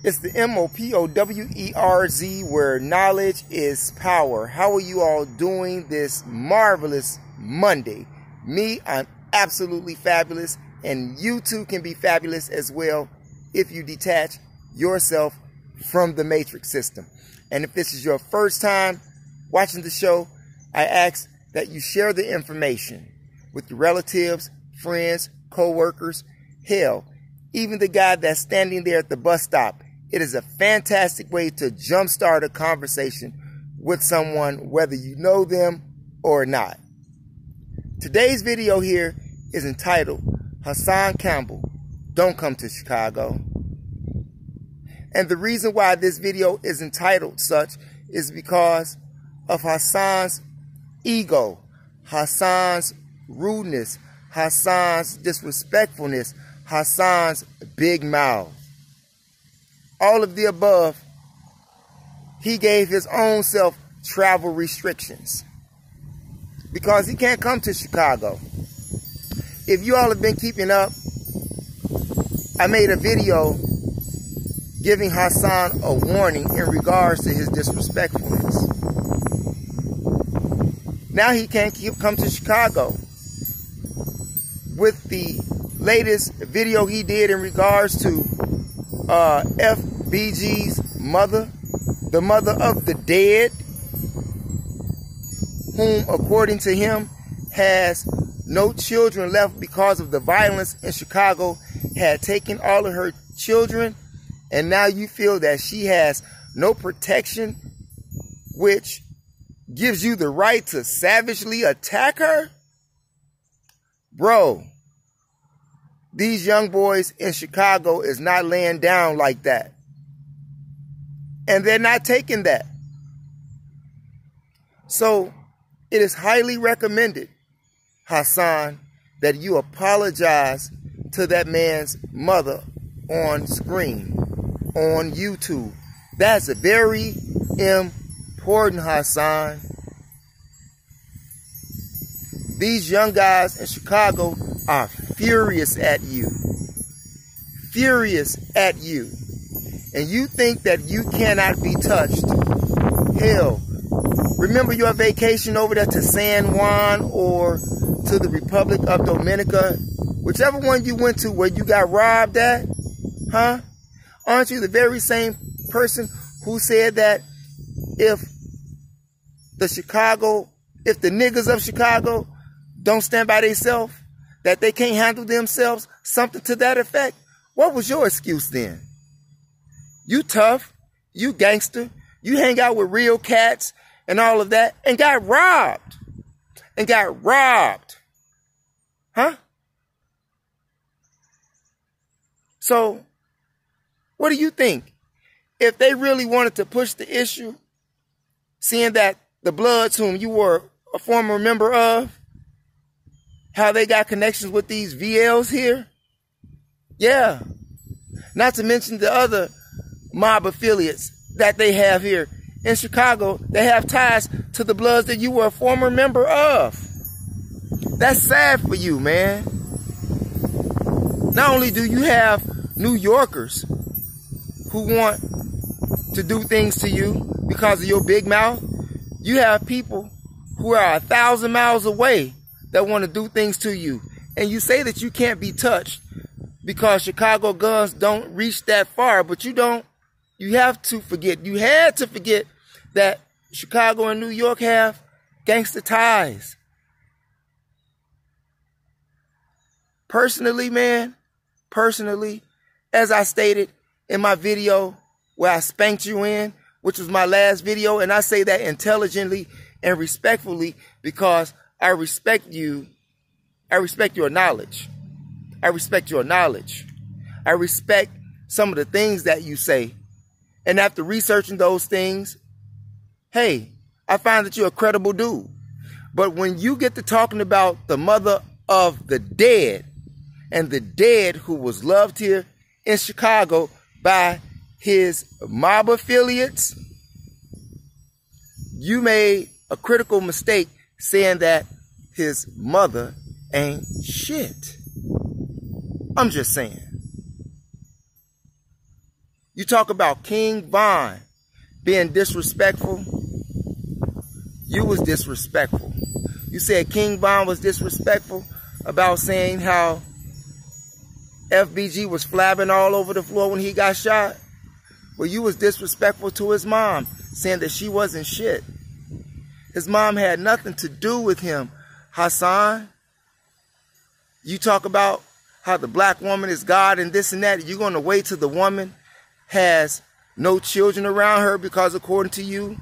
It's the MOPOWERZ, where knowledge is power. How are you all doing this marvelous Monday? Me, I'm absolutely fabulous, and you too can be fabulous as well if you detach yourself from the matrix system. And if this is your first time watching the show, I ask that you share the information with your relatives, friends, co-workers, hell, even the guy that's standing there at the bus stop. It is a fantastic way to jumpstart a conversation with someone, whether you know them or not. Today's video here is entitled, Hassan Campbell, Don't Come to Chicago. And the reason why this video is entitled such is because of Hassan's ego, Hassan's rudeness, Hassan's disrespectfulness, Hassan's big mouth. All of the above, he gave his own self travel restrictions because he can't come to Chicago. If you all have been keeping up, I made a video giving Hassan a warning in regards to his disrespectfulness. Now he can't come to Chicago. With the latest video he did in regards to FBG's mother, the mother of the dead, whom according to him has no children left because of the violence in Chicago, had taken all of her children, and now you feel that she has no protection, which gives you the right to savagely attack her? Bro, these young boys in Chicago is not laying down like that. And they're not taking that. So it is highly recommended, Hassan, that you apologize to that man's mother on screen, on YouTube. That's very important, Hassan. These young guys in Chicago are furious at you. Furious at you. And you think that you cannot be touched. Hell, remember your vacation over there to San Juan or to the Republic of Dominica? Whichever one you went to where you got robbed at, huh? Aren't you the very same person who said that if the niggas of Chicago don't stand by themselves, that they can't handle themselves, something to that effect? What was your excuse then? You tough, you gangster, you hang out with real cats and all of that, and got robbed. And got robbed. Huh? So, what do you think? If they really wanted to push the issue, seeing that the Bloods, whom you were a former member of, how they got connections with these VLs here? Yeah. Not to mention the other mob affiliates that they have here in Chicago. They have ties to the Bloods that you were a former member of. That's sad for you, man. Not only do you have New Yorkers who want to do things to you because of your big mouth, you have people who are 1,000 miles away that want to do things to you. And you say that you can't be touched because Chicago guns don't reach that far, but you don't. You have to forget. You had to forget that Chicago and New York have gangster ties. Personally, man, as I stated in my video where I spanked you in, which was my last video, and I say that intelligently and respectfully because I respect you. I respect your knowledge. I respect your knowledge. I respect some of the things that you say. And after researching those things, hey, I find that you're a credible dude. But when you get to talking about the mother of the dead, and the dead who was loved here in Chicago by his mob affiliates, you made a critical mistake saying that his mother ain't shit. I'm just saying. You talk about King Von being disrespectful. You was disrespectful. You said King Von was disrespectful about saying how FBG was flabbing all over the floor when he got shot. Well, you was disrespectful to his mom, saying that she wasn't shit. His mom had nothing to do with him, Hassan. You talk about how the black woman is God and this and that. You're going to wait till the woman has no children around her because according to you,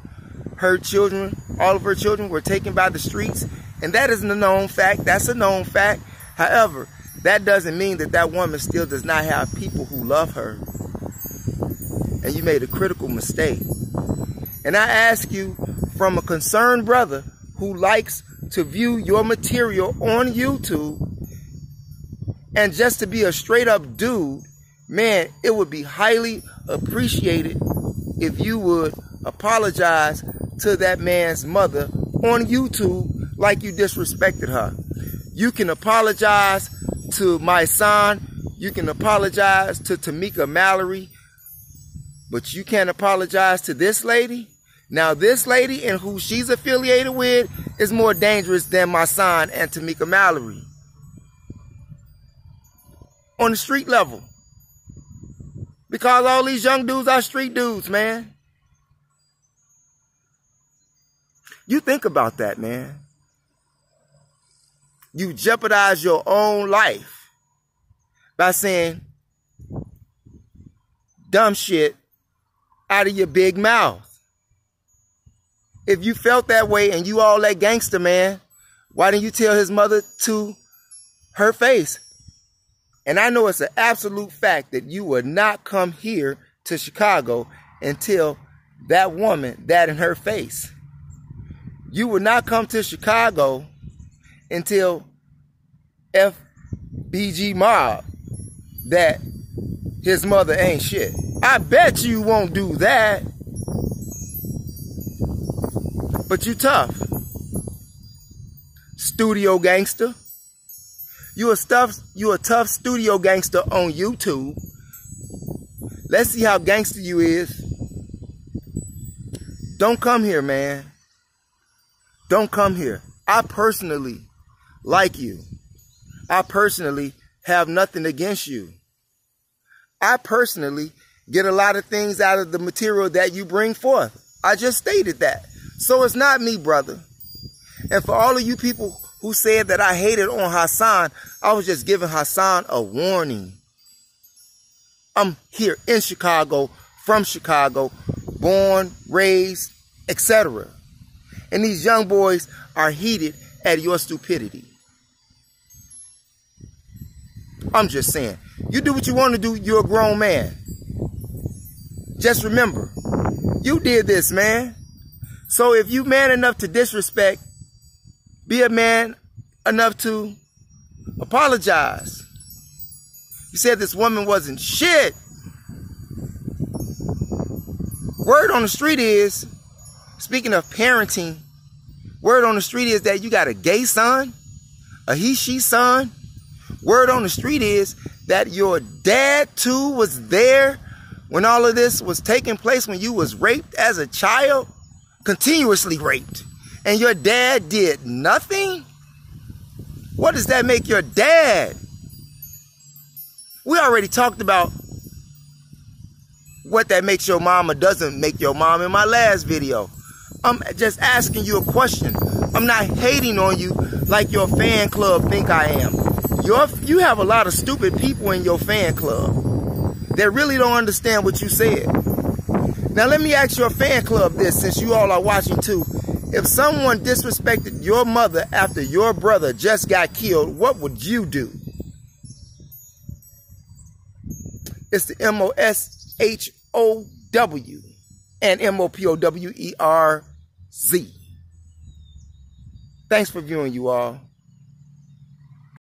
her children, all of her children were taken by the streets. And that isn't a known fact. That's a known fact. However, that doesn't mean that that woman still does not have people who love her. And you made a critical mistake. And I ask you, from a concerned brother who likes to view your material on YouTube, and just to be a straight up dude, man, it would be highly appreciated if you would apologize to that man's mother on YouTube like you disrespected her. You can apologize to my son. You can apologize to Tamika Mallory. But you can't apologize to this lady? Now this lady and who she's affiliated with is more dangerous than my son and Tamika Mallory. On the street level. Because all these young dudes are street dudes, man. You think about that, man. You jeopardize your own life by saying dumb shit out of your big mouth. If you felt that way and you all that gangster, man, why didn't you tell his mother to her face? And I know it's an absolute fact that you would not come here to Chicago and tell that woman that in her face. You would not come to Chicago until FBG Mob that his mother ain't shit. I bet you won't do that. But you tough. Studio gangster. You a tough studio gangster on YouTube. Let's see how gangster you is. Don't come here, man. Don't come here. I personally like you. I personally have nothing against you. I personally get a lot of things out of the material that you bring forth. I just stated that. So it's not me, brother. And for all of you people who said that I hated on Hassan, I was just giving Hassan a warning. I'm here in Chicago, from Chicago, born, raised, etc. And these young boys are heated at your stupidity. I'm just saying, you do what you want to do, you're a grown man. Just remember, you did this, man. So if you man enough to disrespect, be a man enough to apologize. You said this woman wasn't shit. Word on the street is, speaking of parenting, word on the street is that you got a gay son, a he-she son. Word on the street is that your dad too was there when all of this was taking place, when you was raped as a child, continuously raped, and your dad did nothing? What does that make your dad? We already talked about what that makes your mom or doesn't make your mom in my last video. I'm just asking you a question. I'm not hating on you like your fan club think I am. You have a lot of stupid people in your fan club that really don't understand what you said. Now let me ask your fan club this, since you all are watching too. If someone disrespected your mother after your brother just got killed, what would you do? It's the MOSHOW and MOPOWERZ. Thanks for viewing, you all.